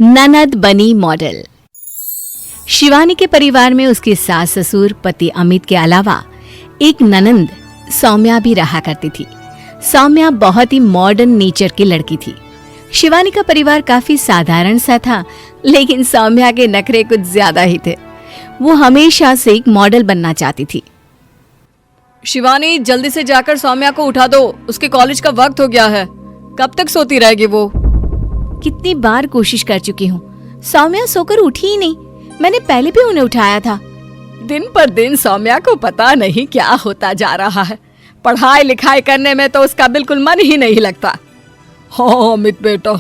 ननद बनी मॉडल। शिवानी के परिवार में उसके सास ससुर पति अमित के अलावा एक ननंद सौम्या भी रहा करती थी। सौम्या बहुत ही मॉडर्न नेचर की लड़की थी। शिवानी का परिवार काफी साधारण सा था, लेकिन सौम्या के नखरे कुछ ज्यादा ही थे। वो हमेशा से एक मॉडल बनना चाहती थी। शिवानी, जल्दी से जाकर सौम्या को उठा दो, उसके कॉलेज का वक्त हो गया है। कब तक सोती रहेगी वो? कितनी बार कोशिश कर चुकी हूँ, सौम्या सोकर उठी ही नहीं। मैंने पहले भी उन्हें उठाया था। दिन पर दिन सौम्या को पता नहीं क्या होता जा रहा है। पढ़ाई लिखाई करने में तो उसका बिल्कुल मन ही नहीं लगता। हाँ अमित बेटा,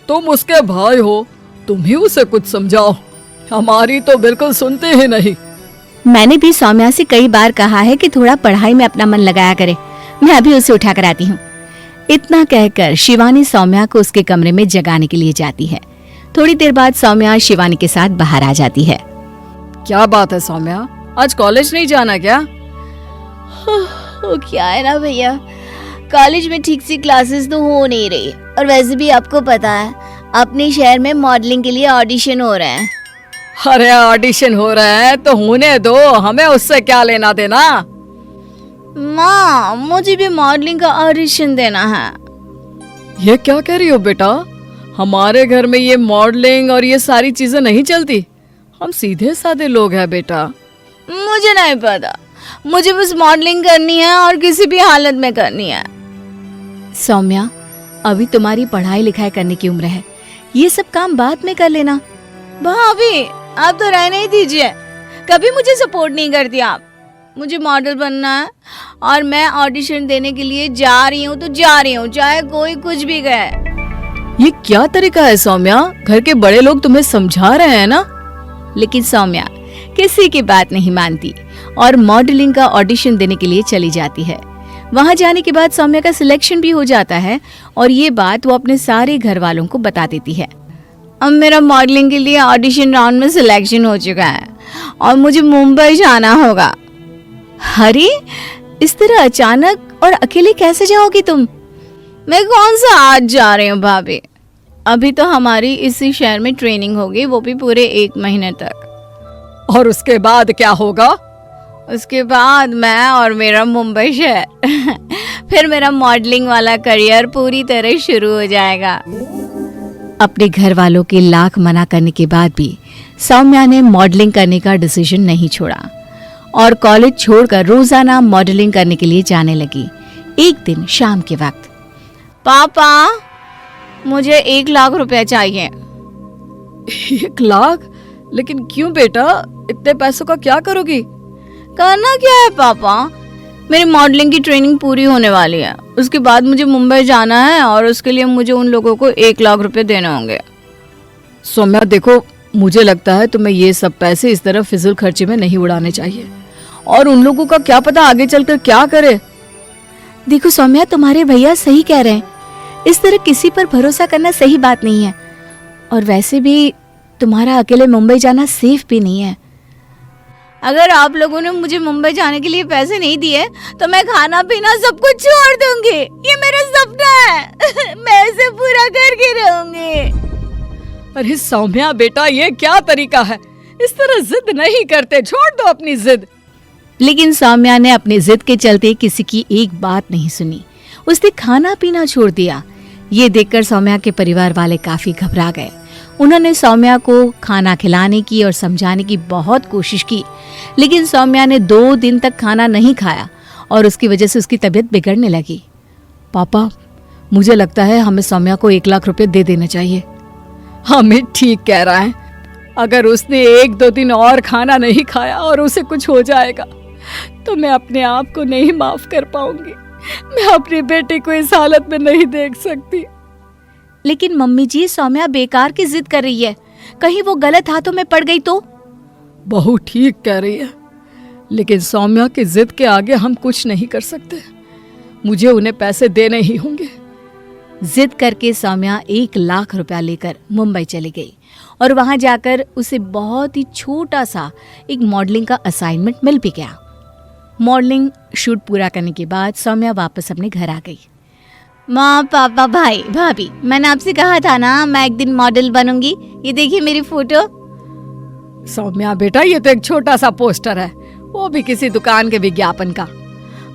तुम उसके भाई हो, तुम ही उसे कुछ समझाओ। हमारी तो बिल्कुल सुनते ही नहीं। मैंने भी सौम्या से कई बार कहा है कि थोड़ा पढ़ाई में अपना मन लगाया करे। मैं अभी उसे उठा कर आती हूँ। इतना कहकर शिवानी सौम्या को उसके कमरे में जगाने के लिए जाती है। थोड़ी देर बाद सौम्या शिवानी के साथ बाहर आ जाती है। क्या बात है सौम्या, आज कॉलेज नहीं जाना क्या? क्या है ना भैया, कॉलेज में ठीक से क्लासेस तो हो नहीं रही, और वैसे भी आपको पता है अपने शहर में मॉडलिंग के लिए ऑडिशन हो रहे हैं। अरे ऑडिशन हो रहे हैं तो होने दो, हमें उससे क्या लेना देना। माँ, मुझे भी मॉडलिंग का ऑडिशन देना है। ये क्या कह रही हो बेटा? हमारे घर में ये मॉडलिंग और ये सारी चीजें नहीं चलती। हम सीधे साधे लोग हैं बेटा। मुझे नहीं पता, मुझे बस मॉडलिंग करनी है और किसी भी हालत में करनी है। सौम्या, अभी तुम्हारी पढ़ाई लिखाई करने की उम्र है, ये सब काम बाद में कर लेना। भाभी, आप तो रहने ही दीजिए, कभी मुझे सपोर्ट नहीं करती आप। मुझे मॉडल बनना है और मैं ऑडिशन देने के लिए जा रही हूँ तो जा रही हूँ, चाहे कोई कुछ भी कहे। ये क्या तरीका है सौम्या? घर के बड़े लोग तुम्हें समझा रहे हैं ना। लेकिन सौम्या किसी की बात नहीं मानती और मॉडलिंग का ऑडिशन देने के लिए चली जाती है। वहां जाने के बाद सौम्या का सिलेक्शन भी हो जाता है और ये बात वो अपने सारे घर वालों को बता देती है। अब मेरा मॉडलिंग के लिए ऑडिशन राउंड में सिलेक्शन हो चुका है और मुझे मुंबई जाना होगा। अरे, इस तरह अचानक और अकेले कैसे जाओगी तुम? मैं कौन सा आज जा रही हूँ भाभी, अभी तो हमारी इसी शहर में ट्रेनिंग होगी, वो भी पूरे 1 महीने तक। और उसके बाद क्या होगा? उसके बाद मैं और मेरा मुंबई शहर फिर मेरा मॉडलिंग वाला करियर पूरी तरह शुरू हो जाएगा। अपने घर वालों के लाख मना करने के बाद भी सौम्या ने मॉडलिंग करने का डिसीजन नहीं छोड़ा और कॉलेज छोड़कर रोजाना मॉडलिंग करने के लिए जाने लगी। एक दिन शाम के वक्त, पापा, मुझे 1 लाख रुपए चाहिए। 1 लाख? लेकिन क्यों बेटा, इतने पैसों का क्या करोगी? करना क्या है पापा, मेरी मॉडलिंग की ट्रेनिंग पूरी होने वाली है, उसके बाद मुझे मुंबई जाना है और उसके लिए मुझे उन लोगों को 1 लाख रुपए देने होंगे। सौम्या देखो, मुझे लगता है तुम्हें ये सब पैसे इस तरह फिजूल खर्चे में नहीं उड़ाने चाहिए। और उन लोगों का क्या पता आगे चलकर क्या करे। देखो सौम्या, तुम्हारे भैया सही कह रहे हैं, इस तरह किसी पर भरोसा करना सही बात नहीं है। और वैसे भी तुम्हारा अकेले मुंबई जाना सेफ भी नहीं है। अगर आप लोगों ने मुझे मुंबई जाने के लिए पैसे नहीं दिए तो मैं खाना पीना सब कुछ छोड़ दूंगी। ये मेरा सपना है मैं इसे पूरा करके रहूंगी। अरे सौम्या बेटा, ये क्या तरीका है? इस तरह जिद नहीं करते, छोड़ दो अपनी जिद। लेकिन सौम्या ने अपनी जिद के चलते किसी की एक बात नहीं सुनी। उसने खाना पीना छोड़ दिया। ये देखकर सौम्या के परिवार वाले काफी घबरा गए। उन्होंने सौम्या को खाना खिलाने की और समझाने की बहुत कोशिश की, लेकिन सौम्या ने 2 दिन तक खाना नहीं खाया और उसकी वजह से उसकी तबीयत बिगड़ने लगी। पापा, मुझे लगता है हमें सौम्या को 1 लाख रुपए दे देना चाहिए। अमित ठीक कह रहा है। अगर उसने 1-2 दिन और खाना नहीं खाया और उसे कुछ हो जाएगा तो मैं अपने आप को नहीं माफ कर पाऊंगी। मैं अपने बेटे को इस हालत में नहीं देख सकती। लेकिन मम्मी जी, सौम्या बेकार की जिद कर रही है, कहीं वो गलत हाथों में पड़ गई तो? बहू ठीक कह रही है, लेकिन सौम्या की जिद के आगे हम कुछ नहीं कर सकते। मुझे उन्हें पैसे देने ही होंगे। जिद करके सौम्या 1 लाख रुपया लेकर मुंबई चली गई और वहां जाकर उसे बहुत ही छोटा सा एक मॉडलिंग का असाइनमेंट मिल भी गया। मॉडलिंग शूट पूरा करने के बाद सौम्या वापस अपने घर आ गई। माँ पापा भाई भाभी, मैंने आपसे कहा था ना मैं एक दिन मॉडल बनूंगी। ये देखिए मेरी फोटो। सौम्या बेटा, ये तो एक छोटा सा पोस्टर है, वो भी किसी दुकान के विज्ञापन का।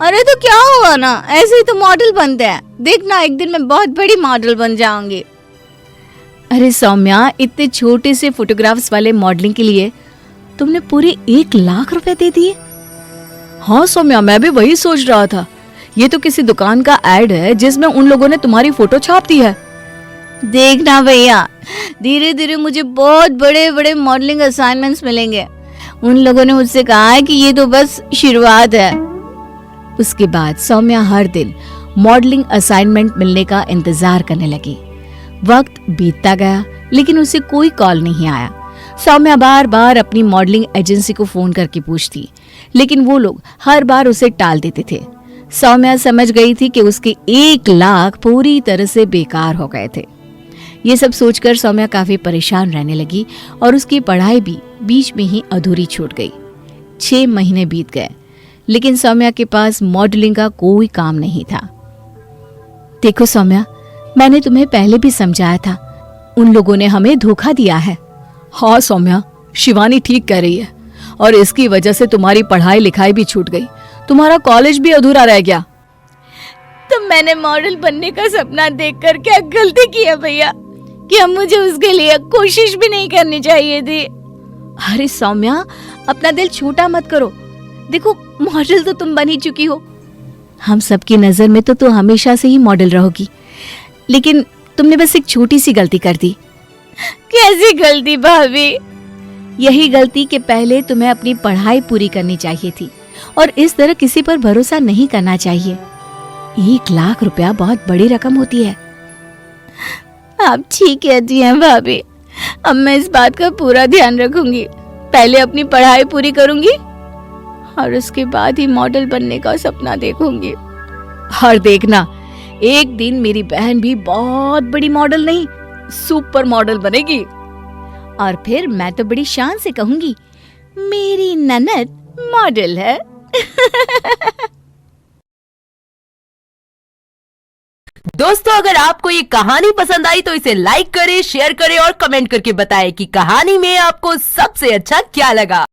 अरे तो क्या हुआ ना, ऐसे ही तो मॉडल बनते हैं। देखना एक दिन मैं बहुत बड़ी मॉडल बन जाऊंगी। अरे सौम्या, इतने छोटे से फोटोग्राफ्स वाले मॉडलिंग के लिए तुमने पूरे 1 लाख रुपए दे दिए? हाँ सौम्या, मैं भी वही सोच रहा था। ये तो किसी दुकान का एड है जिसमें उन लोगों ने तुम्हारी फोटो छाप दी है। देखना भैया, धीरे धीरे मुझे बहुत बड़े बड़े मॉडलिंग असाइनमेंट्स मिलेंगे। उन लोगों ने मुझसे कहा है कि ये तो बस शुरुआत है। उसके बाद सौम्या हर दिन मॉडलिंग असाइनमेंट मिलने का इंतजार करने लगी। वक्त बीतता गया लेकिन उसे कोई कॉल नहीं आया। सौम्या बार बार अपनी मॉडलिंग एजेंसी को फोन करके पूछती, लेकिन वो लोग हर बार उसे टाल देते थे। सौम्या समझ गई थी कि उसके 1 लाख पूरी तरह से बेकार हो गए थे। ये सब सोचकर सौम्या काफी परेशान रहने लगी और उसकी पढ़ाई भी बीच में ही अधूरी छूट गई। 6 महीने बीत गए लेकिन सौम्या के पास मॉडलिंग का कोई काम नहीं था। देखो सौम्या, मैंने तुम्हें पहले भी समझाया था, उन लोगों ने हमें धोखा दिया है। हाँ सौम्या, शिवानी ठीक कह रही है और इसकी वजह से तुम्हारी पढ़ाई लिखाई भी छूट गई, तुम्हारा कॉलेज भी अधूरा रह गया। तो मैंने मॉडल बनने का सपना देखकर क्या गलती की है भैया, कि अब मुझे उसके लिए कोशिश भी नहीं करनी चाहिए थी। अरे सौम्या, अपना दिल छोटा मत करो। देखो, मॉडल तो तुम बन ही चुकी हो। हम सबकी नजर में तो तुम हमेशा से ही मॉडल रहोगी, लेकिन तुमने बस एक छोटी सी गलती कर दी। कैसी गलती भाभी? यही गलती कि पहले तुम्हें अपनी पढ़ाई पूरी करनी चाहिए थी और इस तरह किसी पर भरोसा नहीं करना चाहिए। 1 लाख रुपया बहुत बड़ी रकम होती है। आप ठीक कहती हैं भाभी, अब मैं इस बात का पूरा ध्यान रखूंगी। पहले अपनी पढ़ाई पूरी करूंगी और उसके बाद ही मॉडल बनने का सपना देखूंगी। और देखना, एक दिन मेरी बहन भी बहुत बड़ी मॉडल नहीं, सुपर मॉडल बनेगी। और फिर मैं तो बड़ी शान से कहूंगी, मेरी ननद मॉडल है। दोस्तों, अगर आपको ये कहानी पसंद आई तो इसे लाइक करें, शेयर करें और कमेंट करके बताएं कि कहानी में आपको सबसे अच्छा क्या लगा।